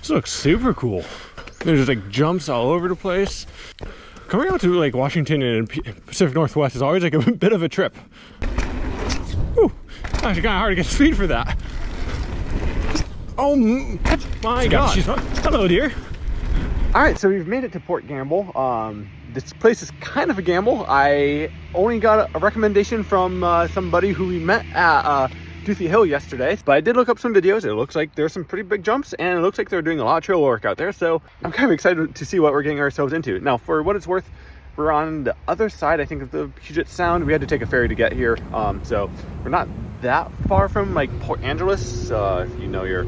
This looks super cool. There's like jumps all over the place. Coming out to like Washington and Pacific Northwest is always like a bit of a trip. Whew, actually kind of hard to get speed for that. Oh my gosh. Hello, dear. All right, so we've made it to Port Gamble. This place is kind of a gamble. I only got a recommendation from somebody who we met at Duthie Hill yesterday, but I did look up some videos. It looks like there's some pretty big jumps, and it looks like they're doing a lot of trail work out there, so I'm kind of excited to see what we're getting ourselves into. Now, for what it's worth, we're on the other side, I think, of the Puget Sound. We had to take a ferry to get here, so we're not that far from like Port Angeles, if you know your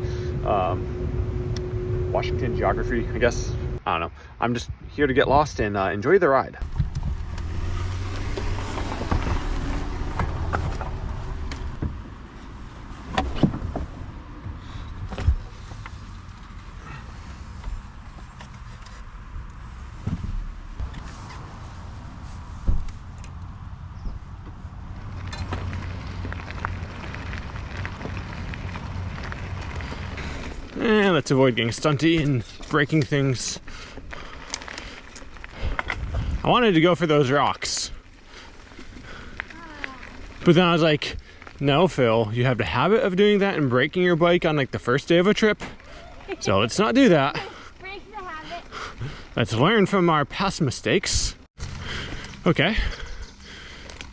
Washington geography, I guess. I don't know. I'm just here to get lost and enjoy the ride. And let's avoid getting stunty and breaking things. I wanted to go for those rocks, but then I was like, no, Phil, you have the habit of doing that and breaking your bike on like the first day of a trip, so let's not do that. Break the habit. Let's learn from our past mistakes. Okay,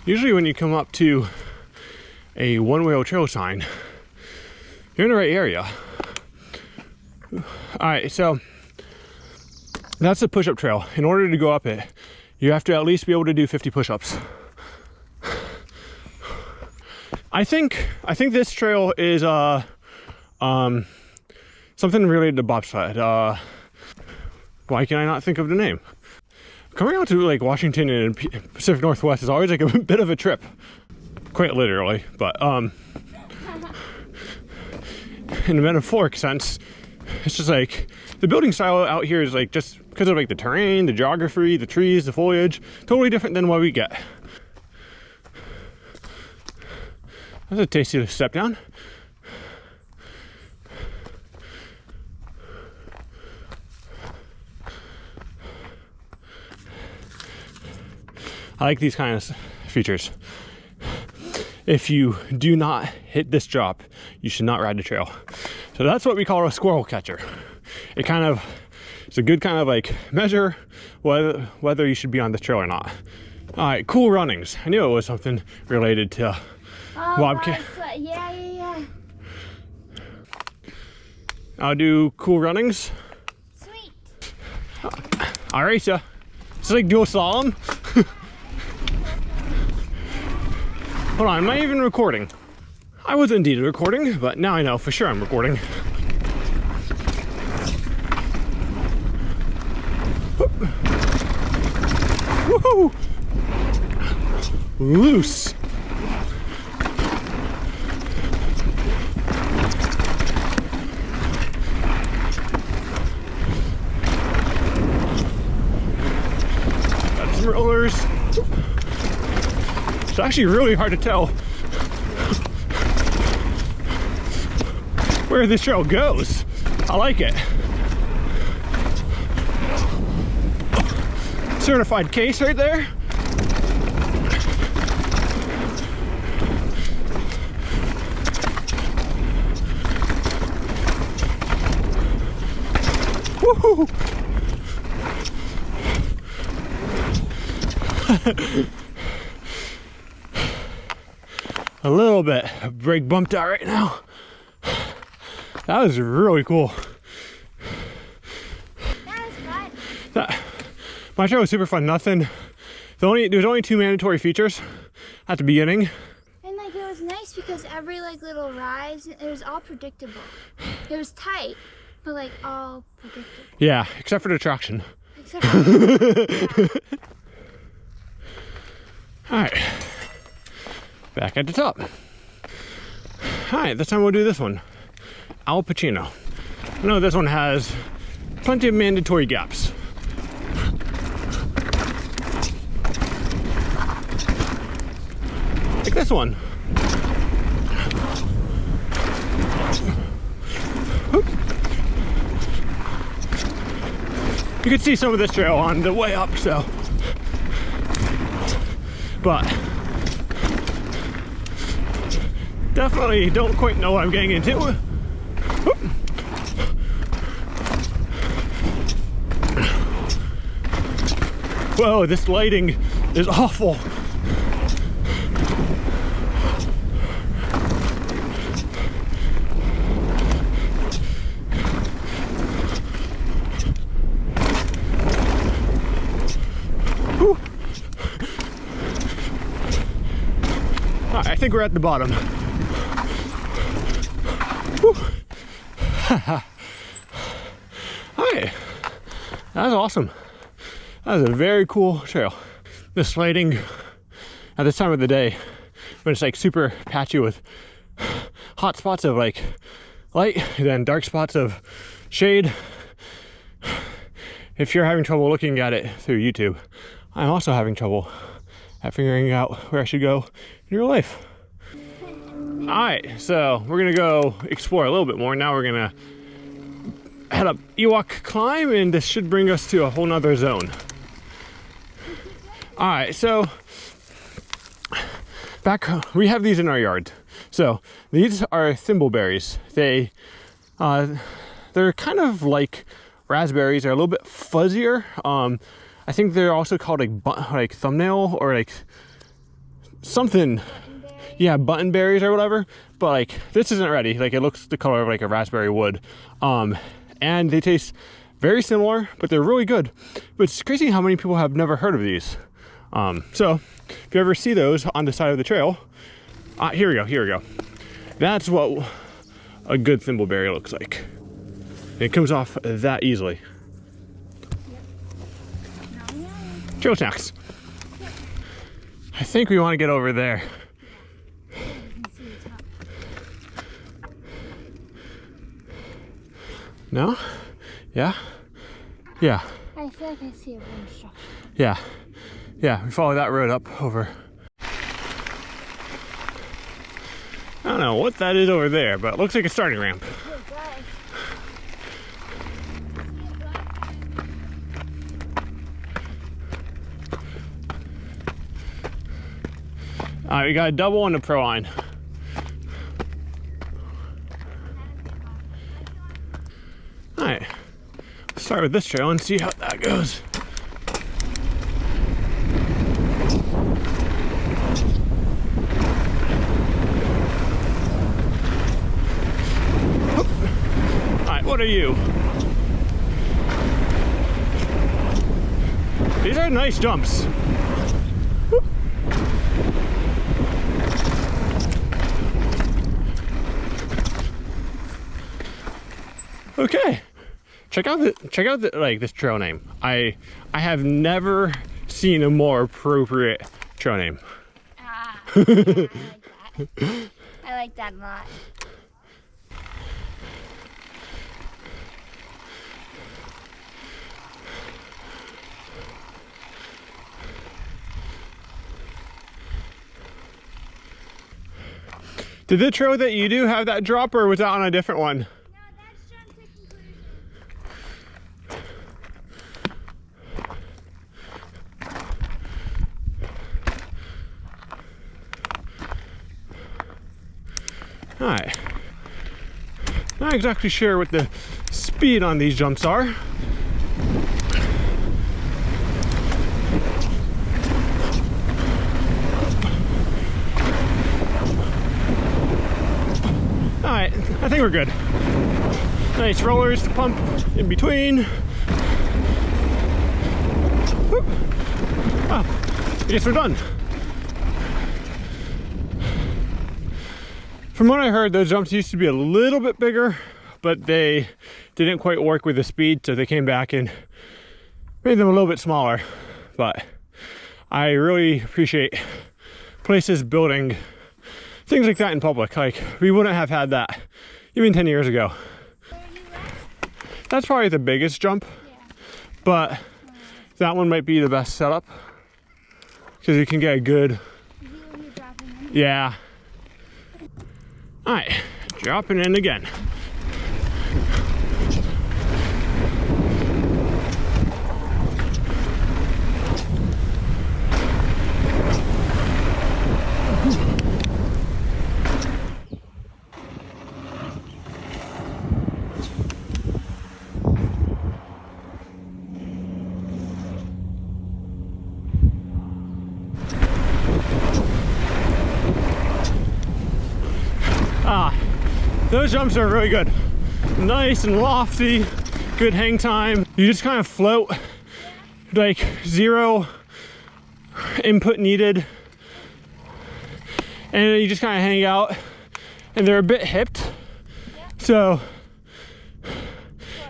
usually when you come up to a one-wheel trail sign, you're in the right area. All right, so that's the push-up trail. In order to go up it, you have to at least be able to do 50 push-ups. I think this trail is something related to bobsled. Why can I not think of the name? Coming out to like Washington and Pacific Northwest is always like a bit of a trip, quite literally. But in a metaphoric sense, it's just like the building style out here is like just because of like the terrain, the geography, the trees, the foliage, totally different than what we get. That's a tasty step down. I like these kind of features. If you do not hit this drop, you should not ride the trail. So that's what we call a squirrel catcher. It's a good kind of like measure whether you should be on the trail or not. All right, cool runnings. I knew it was something related to bobcat. Yeah. I'll do cool runnings. Sweet. All right, so it's like dual slalom. Hold on, am I even recording? I was indeed recording, but now I know for sure I'm recording. Woohoo! Loose. Got some rollers. It's actually really hard to tell where this trail goes. I like it. Certified case right there. Woohoo! A little bit. Brake bumped out right now. That was really cool. That was fun. My trail was super fun. There's only 2 mandatory features at the beginning. And like it was nice because every like little rise, it was all predictable. It was tight, but like all predictable. Yeah, except for the traction. Except for yeah. All right, back at the top. All right, this time we'll do this one, Al Pacino. I know this one has plenty of mandatory gaps. Like this one. You could see some of this trail on the way up, so. But definitely don't quite know what I'm getting into. Whoop. Whoa, this lighting is awful. Whew. All right, I think we're at the bottom. Whew. All right, that was awesome. That was a very cool trail. This lighting at this time of the day, when it's like super patchy with hot spots of like light, then dark spots of shade. If you're having trouble looking at it through YouTube, I'm also having trouble at figuring out where I should go in real life. All right, so we're gonna go explore a little bit more. Now we're gonna head up Ewok Climb, and this should bring us to a whole nother zone. All right, so we have these in our yard. So these are thimbleberries. They're kind of like raspberries. They're a little bit fuzzier. I think they're also called like thumbnail or like something. Yeah, button berries or whatever. But like this isn't ready. Like it looks the color of like a raspberry would. And they taste very similar, but they're really good. But it's crazy how many people have never heard of these. So if you ever see those on the side of the trail, here we go. That's what a good thimbleberry looks like. It comes off that easily. Yep. Trail snacks. Yep. I think we want to get over there. No? Yeah? Yeah. I feel like I see a wooden structure. Yeah. Yeah, we follow that road up over. I don't know what that is over there, but it looks like a starting ramp. All right, we got a double on the Proline. All right, let's start with this trail and see how that goes. What are you? These are nice jumps. Whoop. Okay. Check out the like this trail name. I have never seen a more appropriate trail name. Yeah, I like that. I like that a lot. Did the trail that you do have that drop, or was that on a different one? No, that's jump to conclusion. Alright. Not exactly sure what the speed on these jumps are. Alright, I think we're good. Nice rollers to pump in between. Whoop. Oh, I guess we're done. From what I heard, those jumps used to be a little bit bigger, but they didn't quite work with the speed, so they came back and made them a little bit smaller. But I really appreciate places building things like that in public. Like, we wouldn't have had that even 10 years ago. That's probably the biggest jump, but that one might be the best setup because you can get a good, yeah. All right, dropping in again. Those jumps are really good. Nice and lofty, good hang time. You just kind of float, like 0 input needed. And you just kind of hang out, and they're a bit hipped. So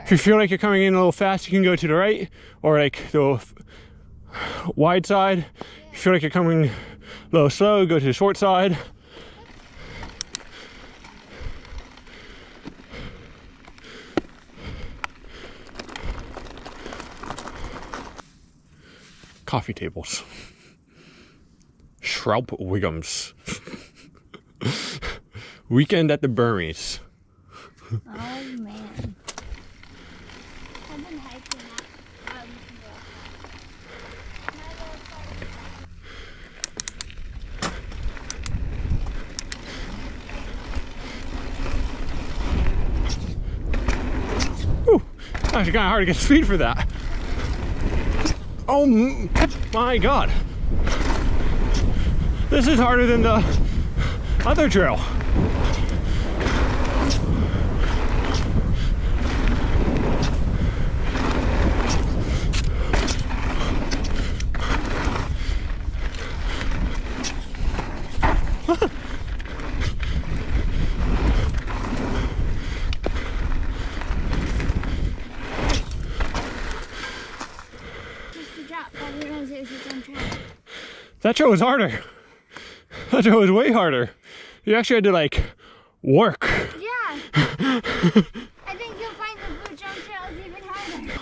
if you feel like you're coming in a little fast, you can go to the right, or like the wide side. If you feel like you're coming a little slow, go to the short side. Coffee tables. Schraub Wiggums. Weekend at the Burmese. Oh man. I've been hiking that. Whew. Actually kind of hard to get speed for that. Oh my god. This is harder than the other trail. That trail was harder. That trail was way harder. You actually had to like work. Yeah. I think you'll find the blue jump trails even harder.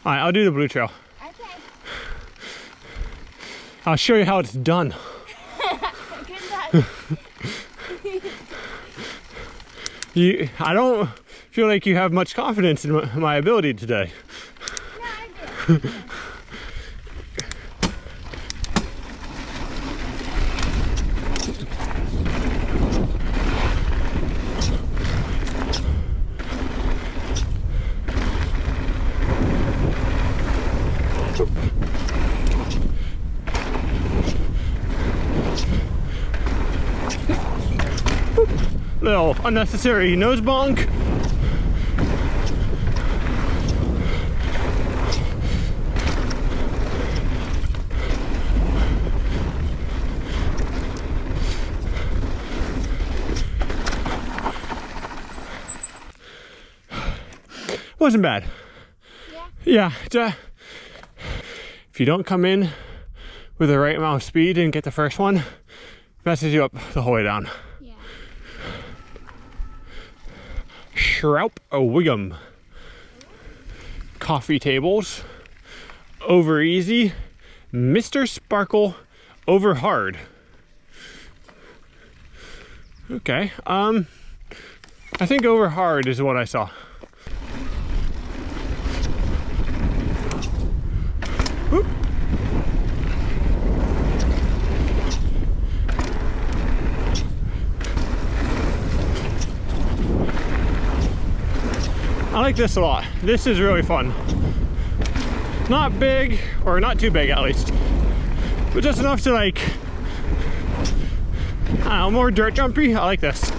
Alright, I'll do the blue trail. Okay. I'll show you how it's done. Good luck. I don't feel like you have much confidence in my ability today. No, I do. Little unnecessary nose bonk. Wasn't bad. Yeah. If you don't come in with the right amount of speed and get the first one, it messes you up the whole way down. Yeah. Schraub Wiggum. Coffee tables. Over easy. Mr. Sparkle over hard. Okay. I think over hard is what I saw. Whoop. I like this a lot. This is really fun. Not big, or not too big at least, but just enough to like, I don't know, more dirt jumpy. I like this.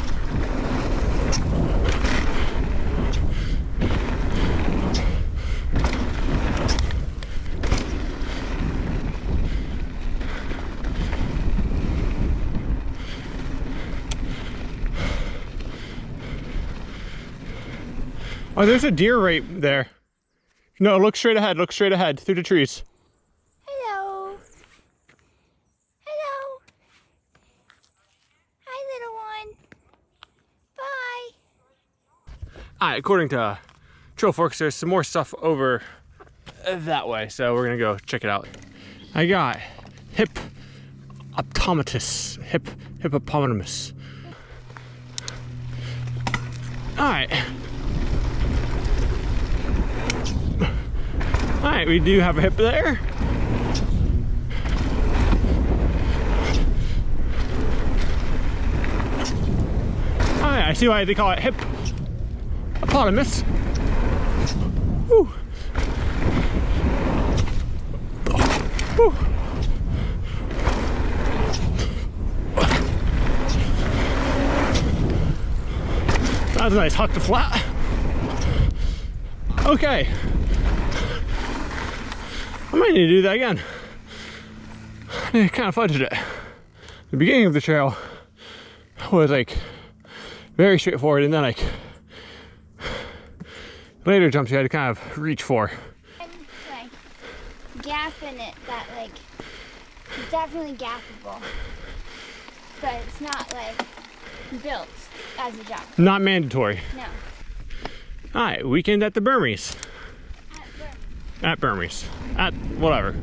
Oh, there's a deer right there. No, look straight ahead, through the trees. Hello. Hello. Hi, little one. Bye. Alright, according to Trail Forks, there's some more stuff over that way, so we're gonna go check it out. I got hippopotamus. Alright. Alright, we do have a hip there. Alright, I see why they call it hippopotamus. Woo. Woo. That was a nice huck to flat. Okay. I might need to do that again. I kind of fudged it. The beginning of the trail was like very straightforward, and then like later jumps you had to kind of reach for. And like gap in it that like it's definitely gappable, but it's not like built as a jump. Not mandatory. No. All right, weekend at the Burmese. At Burmese. At whatever.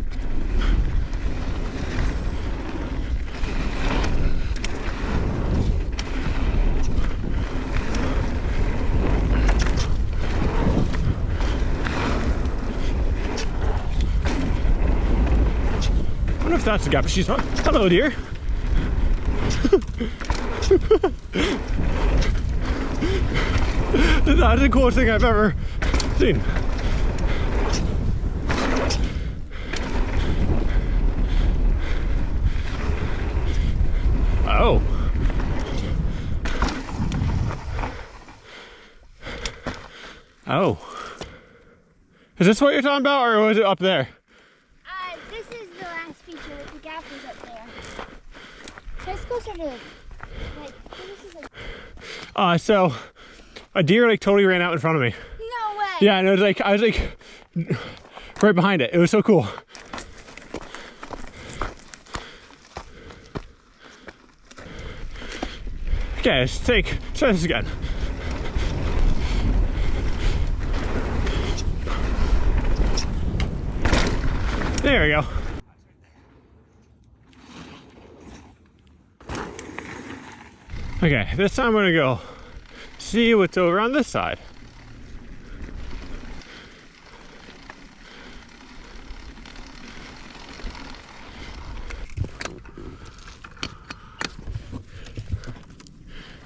I wonder if that's the gap she's on. Hello, dear. That's the coolest thing I've ever seen. Oh. Oh. Is this what you're talking about, or was it up there? This is the last feature. The gap is up there. Let's go sort of like this is like. So a deer like totally ran out in front of me. No way. Yeah, and it was like I was like right behind it. It was so cool. Okay, let's try this again. There we go. Okay, this time I'm gonna go see what's over on this side.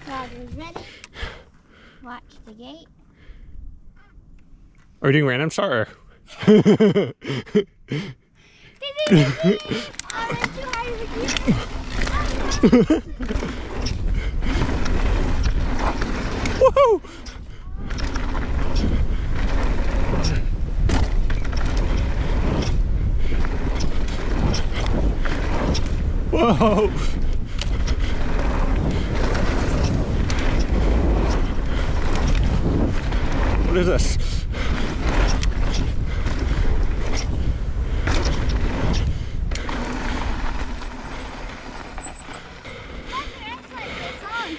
Roger's ready. Watch the gate. Are we doing random start or? Oh, that's too hard of a gear. Woohoo! Whoa! What is this?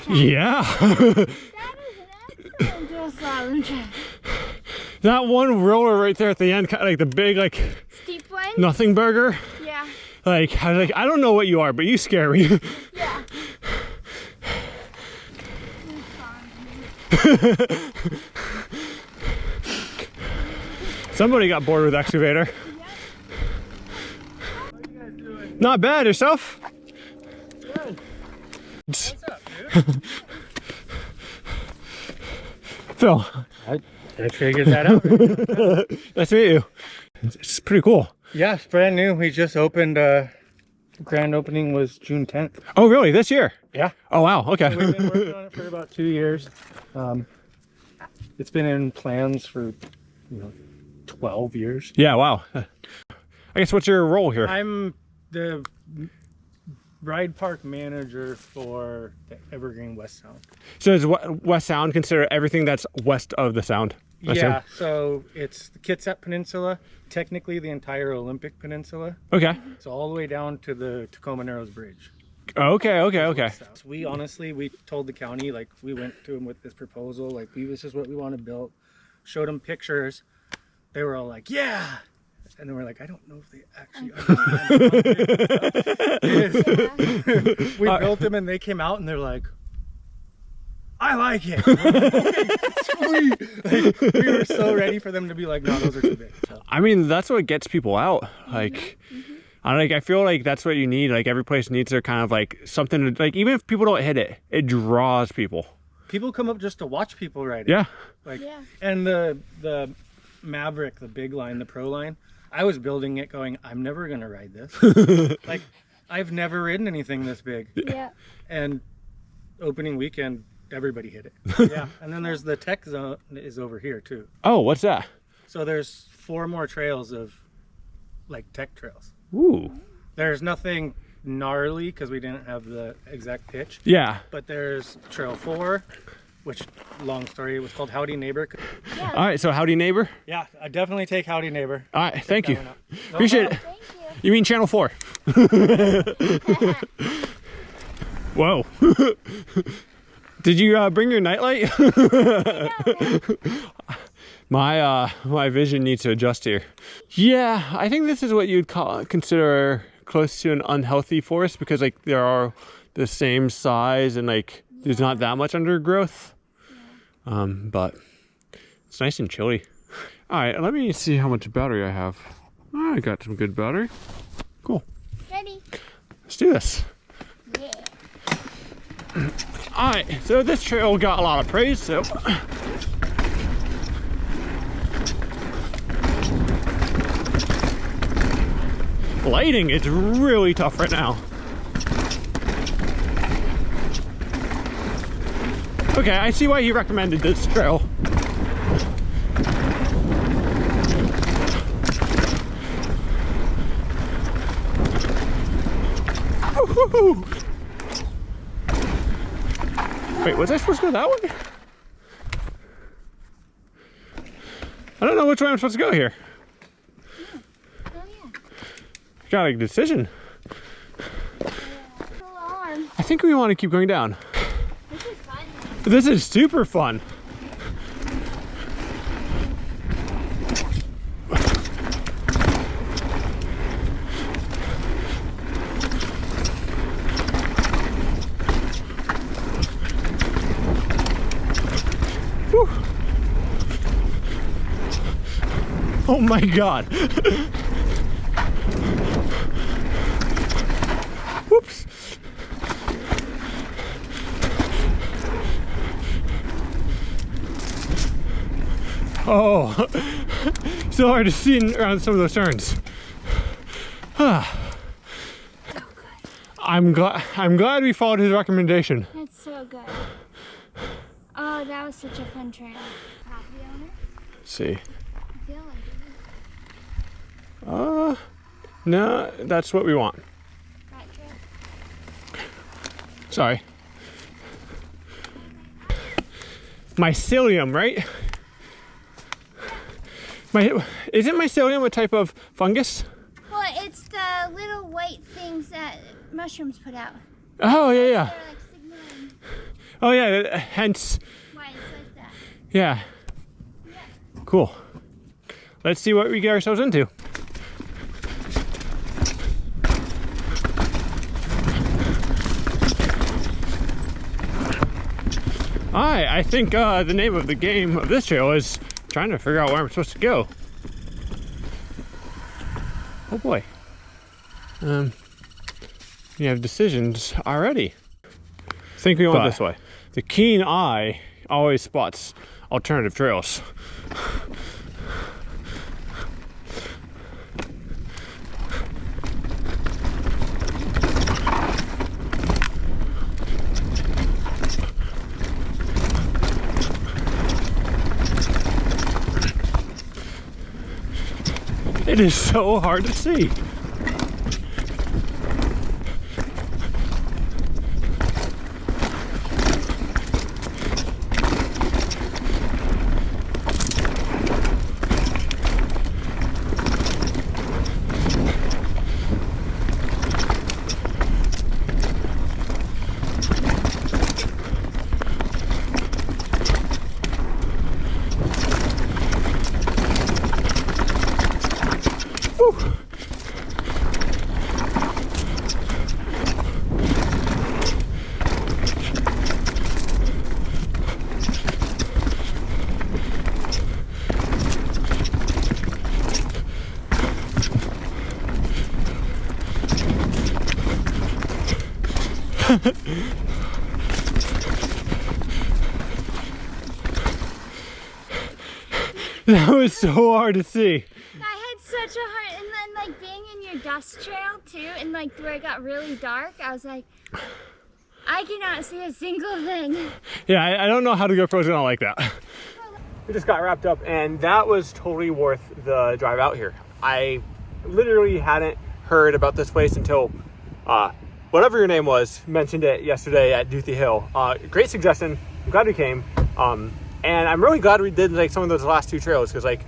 Yeah. That one roller right there at the end, kind of like the big, like steep one. nothing burger. Yeah. Like I was like, I don't know what you are, but you scare me. Yeah. Somebody got bored with excavator. Not bad. Yourself? Good. What's up, dude? Phil. I figured that out. Nice to meet you. It's pretty cool. Yeah, it's brand new. We just opened. Grand opening was June 10th. Oh, really? This year? Yeah. Oh, wow. Okay. So we've been working on it for about 2 years. It's been in plans for 12 years. Yeah. Wow. I guess what's your role here? I'm the ride park manager for the Evergreen West Sound. So does West Sound consider everything that's west of the Sound? I Yeah, assume? so it's the Kitsap Peninsula, technically the entire Olympic Peninsula. Okay. It's all the way down to the Tacoma Narrows Bridge. Okay. So we honestly told the county, like, we went to them with this proposal, like, this is what we want to build. Showed them pictures. They were all like, yeah. And then we're like, I don't know if they actually understand. We built them and they came out and they're like, I like it. Sweet. Like, we were so ready for them to be like, no, those are too big. So. I mean, that's what gets people out. Like, I feel like that's what you need. Like, every place needs their kind of like something to, like, even if people don't hit it, it draws people. People come up just to watch people ride it. Yeah. Like, Yeah. and the Maverick, the big line, the Proline, I was building it going, I'm never going to ride this. Like, I've never ridden anything this big. Yeah. And opening weekend, everybody hit it. Yeah, and then there's the tech zone is over here too. Oh, what's that? So there's 4 more trails of like tech trails. Ooh. There's nothing gnarly because we didn't have the exact pitch. Yeah. But there's Trail 4, which, long story, it was called Howdy Neighbor. Yeah. All right, so howdy neighbor. Yeah, I definitely take Howdy Neighbor. All right, thank you. That one out. No Appreciate it. problem. Thank You mean channel 4? Whoa. Did you bring your nightlight? My vision needs to adjust here. Yeah, I think this is what you'd consider close to an unhealthy forest because like there are the same size and like there's not that much undergrowth. But it's nice and chilly. All right, let me see how much battery I have. I got some good battery. Cool. Ready? Let's do this. Yeah. All right, so this trail got a lot of praise, so. Lighting is really tough right now. Okay, I see why he recommended this trail. Woo-hoo-hoo. Wait, was I supposed to go that way? I don't know which way I'm supposed to go here. Oh yeah. Got a decision. Alarm. I think we want to keep going down. This is fun. This is super fun. Whew. Oh my God. Whoops. Oh, so hard to see around some of those turns. I'm glad we followed his recommendation. That's so good. Oh, that was such a fun trail. Property owner? Let's see. I feel like it. No, that's what we want. That trail. Sorry. Mycelium, right? Isn't mycelium a type of fungus? Well, it's the little white things that mushrooms put out. Oh, yeah, yeah. They're like signaling Oh, yeah, hence, why it's like that. yeah. Yeah. Cool. Let's see what we get ourselves into. I think the name of the game of this trail is trying to figure out where I'm supposed to go. Oh boy. You have decisions already. I think we went this way. The keen eye always spots alternative trails. It is so hard to see. That was so hard to see. I had such a hard, and then like being in your dust trail too, and like where it got really dark, I was like, I cannot see a single thing. Yeah, I don't know how the GoPro's gonna like that. We just got wrapped up, and that was totally worth the drive out here. I literally hadn't heard about this place until whatever your name was mentioned it yesterday at Duthie Hill. Great suggestion. I'm glad we came. And I'm really glad we did like some of those last two trails, because like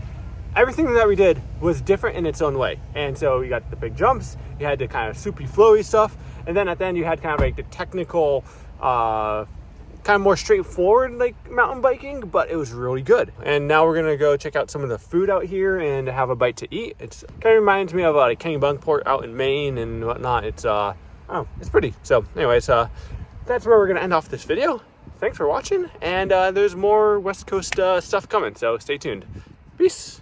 everything that we did was different in its own way. And so you got the big jumps, you had the kind of soupy flowy stuff, and then at the end you had kind of like the technical kind of more straightforward like mountain biking, but it was really good. And now we're gonna go check out some of the food out here and have a bite to eat. It's kind of reminds me of like Kennebunkport out in Maine and whatnot. It's it's pretty. So anyways, that's where we're gonna end off this video. Thanks for watching, and there's more West Coast stuff coming, so stay tuned. Peace.